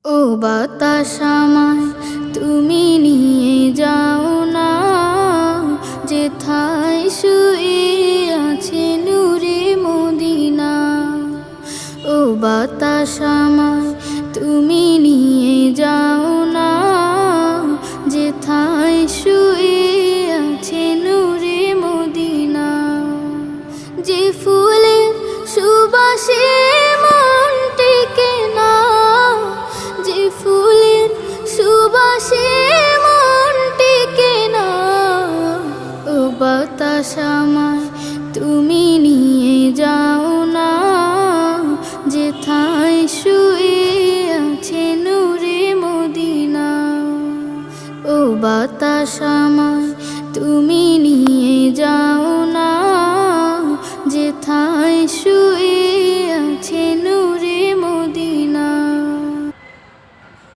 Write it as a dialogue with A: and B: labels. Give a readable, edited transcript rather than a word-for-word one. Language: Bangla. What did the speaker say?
A: ও বাতাস আমায় তুমি নিয়ে যাও না, যেথায় শুয়ে আছে নূরে মদিনা। ও বাতাস আমায় তুমি নিয়ে যাও না, যেথায় শুয়ে আছে নূরে মদিনা। যে ফুলের সুবাসে মন টেকে না, যে ফুলের সুবাসে মন টেকে না। ও বাতাস আমায় তুমি নিয়ে যাও না, যেথায় শুয়ে আছে নূরে মদিনা। ও বাতাস আমায় তুমি